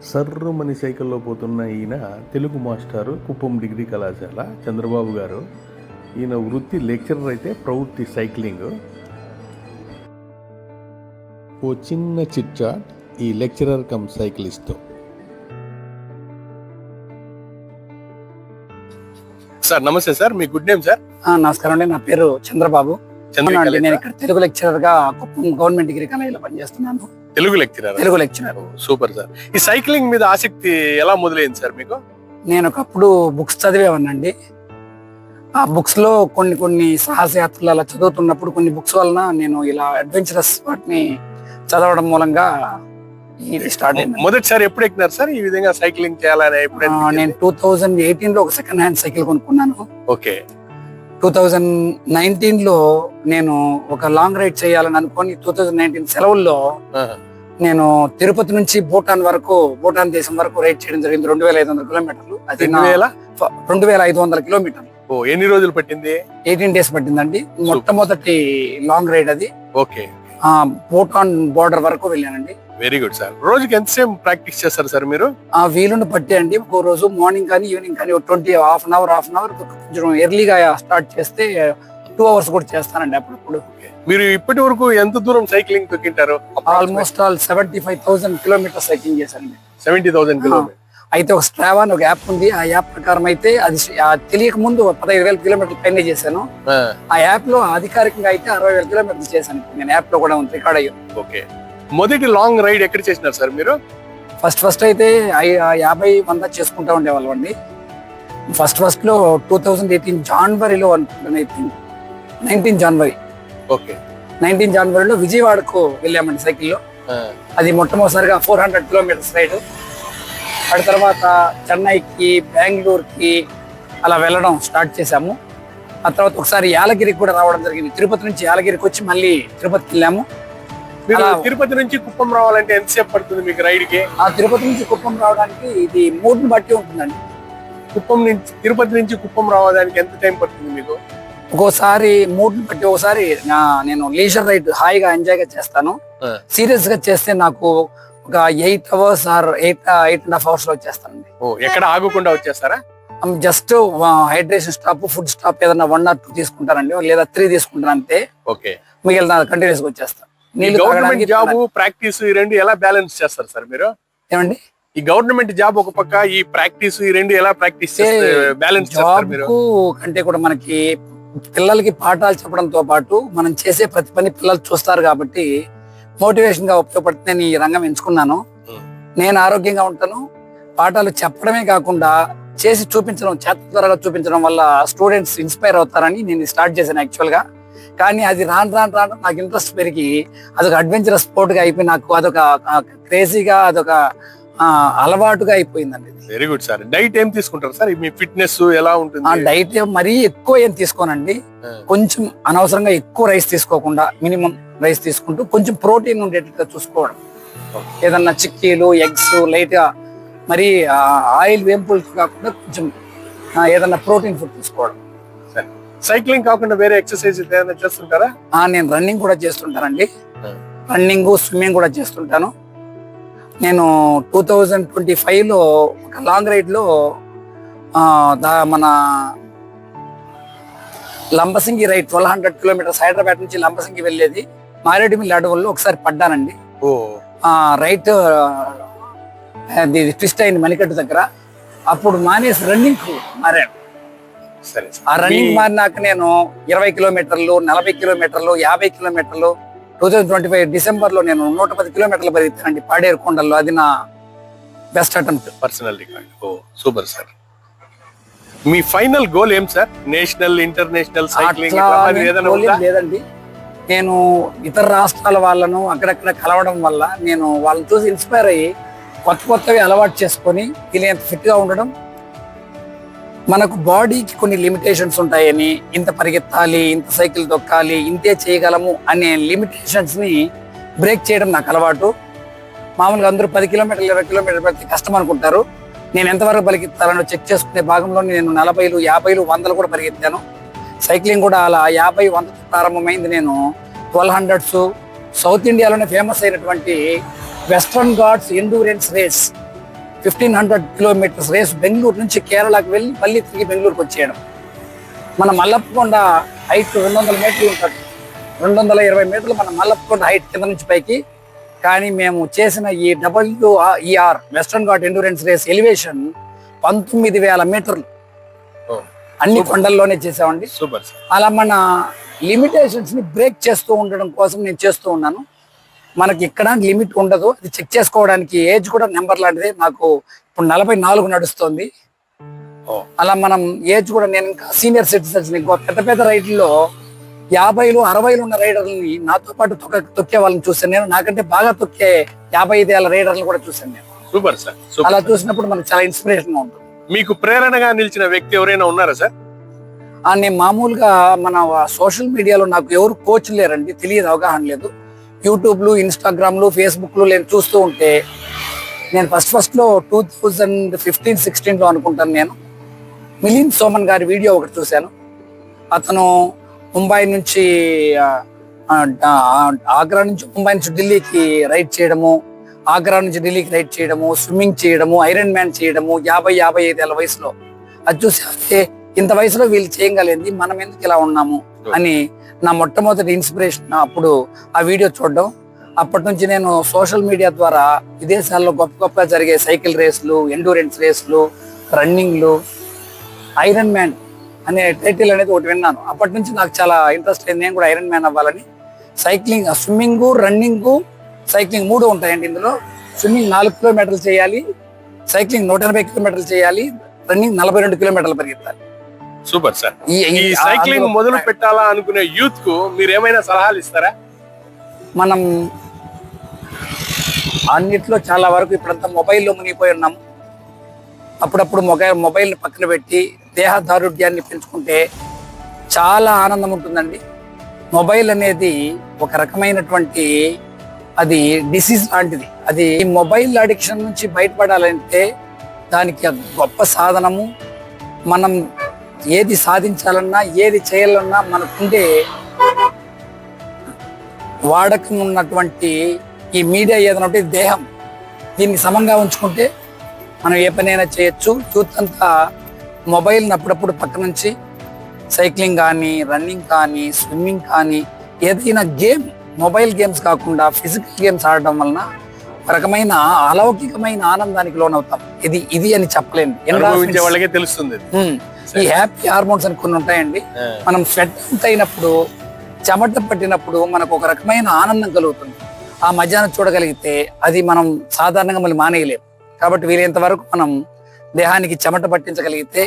సర్రుమని సైకిల్లో పోతున్న ఈయన తెలుగు మాస్టారు కుప్పం డిగ్రీ కళాశాల చంద్రబాబు గారు. ఈయన వృత్తి లెక్చరర్ అయితే ప్రవృత్తి సైక్లింగ్. ఓ చిన్న చిట్చాట్ ఈ లెక్చరర్ కమ్ సైక్లిస్ట్. సార్ నమస్తే సార్, మీ గుడ్ నేమ్ సార్? నమస్కారం అండి, నా పేరు చంద్రబాబు. నేను ఇక్కడ తెలుగు లెక్చరర్ గా కుప్పం గవర్నమెంట్ డిగ్రీ కాలేజీలో పనిచేస్తున్నాను. తెలుగు లెక్చరర్. Super sir. ఈ సైక్లింగ్ మీద ఆసక్తి ఎలా మొదలైంది సార్ మీకు? నేను ఒకప్పుడు బుక్స్ చదివేవాడినండి. ఆ బుక్స్ లో కొన్ని సాహసయాత్రలు అలా చదువుతున్నప్పుడు కొన్ని బుక్స్ వలన నేను ఇలా అడ్వెంచరస్ వాటిని చదవడం మూలంగా ఇది స్టార్ట్ అయింది. మొదటిసారి ఎప్పుడు ఎక్కినారు సార్ ఈ విధంగా సైక్లింగ్ చేయాలని? నేను 2018 లో ఒక సెకండ్ హ్యాండ్ సైకిల్ కొనుక్కున్నాను. ఓకే. 2019 లో నేను ఒక లాంగ్ రైడ్ చేయాలని అనుకుని 2019 సెలవుల్లో నేను తిరుపతి నుంచి భూటాన్ దేశం వరకు రైడ్ చేయడం జరిగింది. 2500 కిలోమీటర్లు. అది 2500 కిలోమీటర్లు. ఎన్ని రోజులు పట్టింది? 18 డేస్ పట్టిందండి. మొట్టమొదటి లాంగ్ రైడ్ అది. ఓకే. భూటాన్ బోర్డర్ వరకు వెళ్ళానండి. Very good sir. రోజుకి ఎంతసేపు ప్రాక్టీస్ చేస్తారు సార్ మీరు? వీలుని బట్టి అండి. ఒక రోజు మార్నింగ్ కానీ ఈవినింగ్ కానీ 20 హాఫ్ అన్ అవర్ కొంచెం ఎర్లీగా స్టార్ట్ చేస్తే 2 hours కూడా చేస్తానండి అప్పుడప్పుడు. మీరు ఇప్పటి వరకు ఎంత దూరం సైక్లింగ్ తొక్కింటారు? ఆల్మోస్ట్ 75,000 కిలోమీటర్ సైక్లింగ్ చేశానండి. 70,000 కిలోమీటర్. అయితే ఒక స్ట్రావా అని ఒక యాప్ ఉంది. ఆ యాప్ ప్రకారం అయితే అది తెలియక ముందు 15,000 కిలోమీటర్లు పైన చేశాను. ఆ యాప్ లో అధికారికంగా అయితే 60,000 కిలోమీటర్లు చేశాను. నేను యాప్ లో కూడా ఉంది, రికార్డ్ అయ్యి. ఓకే. మొదటి లాంగ్ రైడ్ ఎక్కడ చేసినారు సార్ మీరు? ఫస్ట్ అయితే 50-100 చేసుకుంటా ఉండేవాళ్ళం అండి. ఫస్ట్ లో 2018 జనవరిలో అనుకుంటున్నాను. 19 జనవరి. ఓకే. 19 జనవరిలో విజయవాడకు వెళ్ళామండి సైకిల్లో. అది మొట్టమొదటిసారిగా 400 కిలోమీటర్స్ రైడ్. ఆ తర్వాత చెన్నైకి, బెంగళూరుకి అలా వెళ్ళడం స్టార్ట్ చేశాము. ఆ తర్వాత ఒకసారి యాలగిరికి కూడా రావడం జరిగింది. తిరుపతి నుంచి యాలగిరికి వచ్చి మళ్ళీ తిరుపతికి వెళ్ళాము. తిరుపతి నుంచి కుప్పం రావాలంటే ఎంతసేపు పడుతుంది మీకు రైడ్ కి? తిరుపతి నుంచి కుప్పం రావడానికి ఇది మూడ్ని బట్టి ఉంటుందండి. తిరుపతి నుంచి కుప్పం రావడానికి ఎంత టైం పడుతుంది మీకు? ఒక్కోసారి మూడ్ని బట్టి. ఒకసారి నేను లీజర్ రైడ్ హాయిగా ఎంజాయ్ గా చేస్తాను. సీరియస్ గా చేస్తే నాకు ఒక 8 hours ఆర్ 8.5 hours లో వచ్చేస్తానండి. ఎక్కడ ఆగకుండా వచ్చేస్తారా? Just hydration stop, food stop ఏదైనా 1 or 2 తీసుకుంటానండి, లేదా 3 తీసుకుంటాను అంతే. ఓకే. మిగిలిన కంటిన్యూస్ గా వచ్చేస్తాను. గవర్నమెంట్ జాబ్, ప్రాక్టీస్ ఈ రెండు ఎలా బ్యాలెన్స్ చేస్తారు సార్ మీరు? ఏమండి? ఈ గవర్నమెంట్ జాబ్ ఒక పక్క, ఈ ప్రాక్టీస్ ఈ రెండు ఎలా ప్రాక్టీస్ బ్యాలెన్స్ చేస్తారు మీరు? అంటే కూడా మనకి పిల్లలకి పాఠాలు చెప్పడంతో పాటు మనం చేసే ప్రతి పని పిల్లలు చూస్తారు కాబట్టి మోటివేషన్ గా ఉపయోగపడుతుంది. నేను ఈ రంగం ఎంచుకున్నాను. నేను ఆరోగ్యంగా ఉంటాను. పాఠాలు చెప్పడమే కాకుండా చేసి చూపించడం, చేత త్వరగా చూపించడం వల్ల స్టూడెంట్స్ ఇన్స్పైర్ అవుతారని నేను స్టార్ట్ చేశాను యాక్చువల్ గా. కానీ అది రాను నాకు ఇంట్రెస్ట్ పెరిగి అదొక అడ్వెంచరస్ స్పోర్ట్ గా అయిపోయి నాకు అదొక క్రేజీగా, అదొక అలవాటుగా అయిపోయిందండి. Very good sir. డైట్ ఏం తీసుకుంటారు సార్? మీ ఫిట్నెస్ ఎలా ఉంటుంది? డైట్ మరీ ఎక్కువ ఏం తీసుకోనండి. కొంచెం అనవసరంగా ఎక్కువ రైస్ తీసుకోకుండా మినిమం రైస్ తీసుకుంటూ కొంచెం ప్రోటీన్ ఉండేటట్టుగా చూసుకోవడం. ఏదన్నా చిక్కీలు, ఎగ్స్ లైట్ గా, మరి ఆయిల్ వేంపుల్స్ కాకుండా కొంచెం ఏదన్నా ప్రోటీన్ ఫుడ్ తీసుకోవడం. సైక్లింగ్ కాకుండా వేరే ఎక్సర్సైజ్ ఏదైనా చేస్తుంటారా? నేను రన్నింగ్ కూడా చేస్తుంటానండి. రన్నింగ్, స్విమ్మింగ్ కూడా చేస్తుంటాను. నేను 2025 లో ఒక లాంగ్ రైడ్ లో మన లంబసింగి రైడ్ 1200 కిలోమీటర్స్, హైదరాబాద్ నుంచి లంబసింగి వెళ్ళేది. మారేడుమిల్లి అడవుల్లో ఒకసారి పడ్డానండి. రైట్ ట్విస్ట్ అయింది మణికట్టు దగ్గర. అప్పుడు మానేసి రన్నింగ్ మారాను. ఆ రన్నింగ్ మారినాక నేను 20 కిలోమీటర్లు, 40 కిలోమీటర్లు, 50 కిలోమీటర్లు 2025 డిసెంబర్ లో నేను 110 కిలోమీటర్లు పరిగెత్తానండి పాడేరు కొండల్లో. అది నా best attempt, personal record. Super sir. మీ ఫైనల్ గోల్ ఏం సార్? నేషనల్, ఇంటర్నేషనల్ సైక్లింగ్ లేదండి. నేను ఇతర రాష్ట్రాల వాళ్ళను అక్కడక్కడ కలవడం వల్ల నేను వాళ్ళని చూసి ఇన్స్పైర్ అయ్యి కొత్తవి అలవాటు చేసుకొని వీళ్ళంత ఫిట్ గా ఉండడం. మనకు బాడీకి కొన్ని లిమిటేషన్స్ ఉంటాయని, ఇంత పరిగెత్తాలి, ఇంత సైకిల్ తొక్కాలి, ఇంతే చేయగలము అనే లిమిటేషన్స్ ని బ్రేక్ చేయడం నాకు అలవాటు. మామూలుగా అందరూ 10 కిలోమీటర్లు, 20 కిలోమీటర్లు పెడితే కష్టం అనుకుంటారు. నేను ఎంతవరకు పరిగెత్తాలని చెక్ చేసుకునే భాగంలో నేను 40లు, 50లు, 100లు కూడా పరిగెత్తాను. సైక్లింగ్ కూడా అలా 50, 100 ప్రారంభమైంది. నేను 1200s సౌత్ ఇండియాలోనే ఫేమస్ అయినటువంటి Western Ghats endurance race 1500 kilometres race Bengaluru నుంచి కేరళకు వెళ్ళి మళ్ళీ తిరిగి బెంగళూరుకి వచ్చేయడం. మన మల్లప్పకొండ హైట్ 200 మీటర్లు ఉంటుంది, 220 మీటర్లు మన మల్లప్పకొండ హైట్ కింద నుంచి పైకి. కానీ మేము చేసిన ఈ WER Western Ghat endurance race elevation 19,000 మీటర్లు అన్ని కొండల్లోనే చేసామండి. Super sir. అలా మన లిమిటేషన్స్ ని బ్రేక్ చేస్తూ ఉండడం కోసం నేను చేస్తూ ఉన్నాను. మనకి ఇక్కడ లిమిట్ ఉండదు, అది చెక్ చేసుకోవడానికి ఏజ్ కూడా నెంబర్ లాంటిది. నాకు ఇప్పుడు 44 నడుస్తుంది. అలా మనం ఏజ్ కూడా, నేను ఇంకా సీనియర్ సిటిజన్స్ పెద్ద పెద్ద రైడ్లలో 50లు 60లు ఉన్న రైడర్లని నాతో పాటు తొక్కే వాళ్ళని చూసాను నేను. నాకంటే బాగా తొక్కే 55 ఏళ్ళ రైడర్లు కూడా చూసాను నేను. Super sir. అలా చూసినప్పుడు మనకు చాలా ఇన్స్పిరేషన్ గా ఉంటుంది. మీకు ప్రేరణగా నిలిచిన వ్యక్తి ఎవరైనా ఉన్నారా సార్? నేను మామూలుగా మన సోషల్ మీడియాలో నాకు ఎవరు కోచ్ లేరండి, తెలియదు, అవగాహన లేదు. యూట్యూబ్లు, ఇన్స్టాగ్రామ్లు, ఫేస్బుక్లు నేను చూస్తూ ఉంటే, నేను ఫస్ట్ లో 2015-16లో అనుకుంటాను, నేను మిలింద్ సోమన్ గారి వీడియో ఒకటి చూశాను. అతను ముంబై నుంచి ఆగ్రా నుంచి ముంబై నుంచి ఢిల్లీకి రైడ్ చేయడము, ఆగ్రా నుంచి ఢిల్లీకి రైడ్ చేయడము, స్విమ్మింగ్ చేయడము, ఐరన్ మ్యాన్ చేయడము 50-55 ఏళ్ళ వయసులో. అది చూసి ఇంత వయసులో వీళ్ళు చేయగలిగింది, మనం ఎందుకు ఇలా ఉన్నాము అని నా మొట్టమొదటి ఇన్స్పిరేషన్ అప్పుడు ఆ వీడియో చూడడం. అప్పటి నుంచి నేను సోషల్ మీడియా ద్వారా విదేశాల్లో గొప్పగా జరిగే సైకిల్ రేసులు, ఎండ్యూరెన్స్ రేసులు, రన్నింగ్లు, ఐరన్ మ్యాన్ అనే టైటిల్ అనేది ఒకటి విన్నాను. అప్పటి నుంచి నాకు చాలా ఇంట్రెస్ట్ అయింది, నేను కూడా ఐరన్ మ్యాన్ అవ్వాలని. సైక్లింగ్, స్విమ్మింగ్, రన్నింగ్, సైక్లింగ్ 3 ఉంటాయండి ఇందులో. స్విమ్మింగ్ 4 కిలోమీటర్లు చేయాలి, సైక్లింగ్ 180 కిలోమీటర్లు చేయాలి, రన్నింగ్ 42 కిలోమీటర్లు పరిగెత్తాలి. Super sir. ఈ సైక్లింగ్ మొదలు పెట్టాలా అనుకునే యూత్ కు మీరు ఏమైనా సలహాలు ఇస్తారా? మనం అన్నిట్లో చాలా వరకు ఇప్పుడంతా మొబైల్లో మునిగిపోయి ఉన్నాము. అప్పుడప్పుడు మొబైల్ పక్కన పెట్టి దేహ దారుఢ్యాన్ని పెంచుకుంటే చాలా ఆనందం ఉంటుందండి. మొబైల్ అనేది ఒక రకమైనటువంటి, అది డిసీజ్ లాంటిది. అది మొబైల్ అడిక్షన్ నుంచి బయటపడాలంటే దానికి గొప్ప సాధనము. మనం ఏది సాధించాలన్నా, ఏది చేయాలన్నా మనకుండే వాడకం ఉన్నటువంటి ఈ మీడియా ఏదైనా దేహం, దీన్ని సమంగా ఉంచుకుంటే మనం ఏ పనైనా చేయొచ్చు. యూత్ అంతా మొబైల్ని అప్పుడప్పుడు పక్క నుంచి సైక్లింగ్ కానీ, రన్నింగ్ కానీ, స్విమ్మింగ్ కానీ, ఏదైనా గేమ్, మొబైల్ గేమ్స్ కాకుండా ఫిజికల్ గేమ్స్ ఆడడం వలన రకమైన అలౌకికమైన ఆనందానికి లోనవుతాం. ఇది అని చెప్పలేము, వాళ్ళకే తెలుస్తుంది. ఈ హ్యాపీ హార్మోన్స్ అని కొన్ని ఉంటాయండి. మనం స్వెట్ అయినప్పుడు, చెమట పట్టినప్పుడు మనకు ఒక రకమైన ఆనందం కలుగుతుంది. ఆ మధ్యాహ్నం చూడగలిగితే అది మనం సాధారణంగా మళ్ళీ మానేయలేము. కాబట్టి వీలైనంత వరకు మనం దేహానికి చెమట పట్టించగలిగితే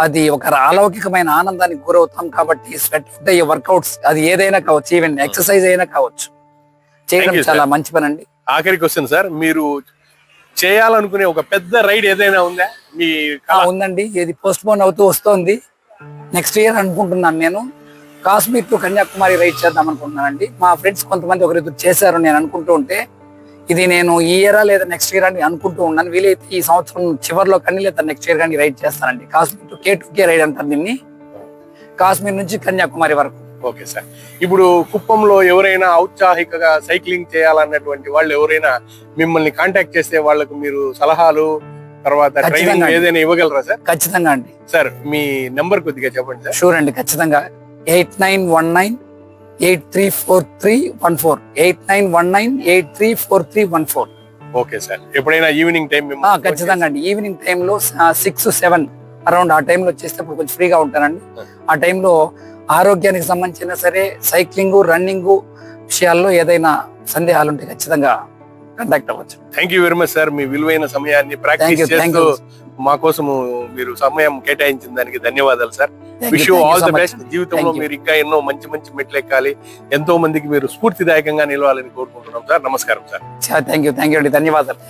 అది ఒక అలౌకికమైన ఆనందానికి గురవుతాం. కాబట్టి స్వెట్ అయ్యే వర్కౌట్స్, అది ఏదైనా కావచ్చు, ఈవెన్ ఎక్సర్సైజ్ అయినా కావచ్చు, చేయడం చాలా మంచి పని అండి. ఆఖరికి వస్తుంది సార్, మీరు చేయాలనుకునే ఒక పెద్ద రైడ్ ఏదైనా ఉందా? మీ ఉందండి, ఇది పోస్ట్ పోన్ అవుతూ వస్తోంది. నెక్స్ట్ ఇయర్ అనుకుంటున్నాను. నేను కాశ్మీర్ టు కన్యాకుమారి రైడ్ చేద్దాం అనుకుంటున్నానండి. మా ఫ్రెండ్స్ కొంతమంది ఒకరిద్దరు చేశారు, నేను అనుకుంటూ ఉంటే ఇది నేను ఈ ఇయరా లేదా నెక్స్ట్ ఇయర్ అని అనుకుంటూ ఉన్నాను. వీలైతే ఈ సంవత్సరం చివరిలో కానీ లేదా నెక్స్ట్ ఇయర్ కానీ రైడ్ చేస్తానండి. కాశ్మీర్ టు K2K రైడ్ అంటారు దీన్ని, కాశ్మీర్ నుంచి కన్యాకుమారి వరకు. Okay sir. ఇప్పుడు కుప్పంలో ఎవరైనా ఔత్సాహికగా సైక్లింగ్ చేయాలన్నటువంటి వాళ్ళు ఎవరైనా మిమ్మల్ని కాంటాక్ట్ చేస్తే వాళ్ళకు మీరు సలహాలు, తర్వాత ట్రైనింగ్ ఏదైనా ఇవ్వగలరా సార్? ఖచ్చితంగా అండి. సార్ మీ నెంబర్ కొద్దిగా చెప్పండి సార్. షూర్ అండి, ఖచ్చితంగా. 8919834314 8919834314. Okay sir. ఎప్పుడైనా ఈవినింగ్ టైం? ఖచ్చితంగా అండి. ఈవినింగ్ టైంలో 6-7 అరౌండ్ ఆ టైంలో వచ్చేస్తే అప్పుడు కొంచెం ఫ్రీగా ఉంటానండి. ఆ టైంలో ఆరోగ్యానికి సంబంధించిన సరే, సైక్లింగ్, రన్నింగ్ విషయాల్లో ఏదైనా సందేహాలు ఉంటే ఖచ్చితంగా కాంటాక్ట్ అవ్వచ్చు. Thank you very much sir. మీ విలువైన సమయాన్ని ప్రాక్టీస్ చేస్తూ మా కోసము మీరు సమయం కేటాయించిన దానికి ధన్యవాదాలు sir. Wish you all the best. జీవితంలో మీరు ఇంకా ఎన్నో మంచి మంచి మెట్లు ఎక్కాలి, ఎంతో మందికి మీరు స్ఫూర్తిదాయకంగా నిలవాలని కోరుకుంటున్నాం సార్. నమస్కారం సార్. థ్యాంక్ యూ అండి, ధన్యవాదాలు.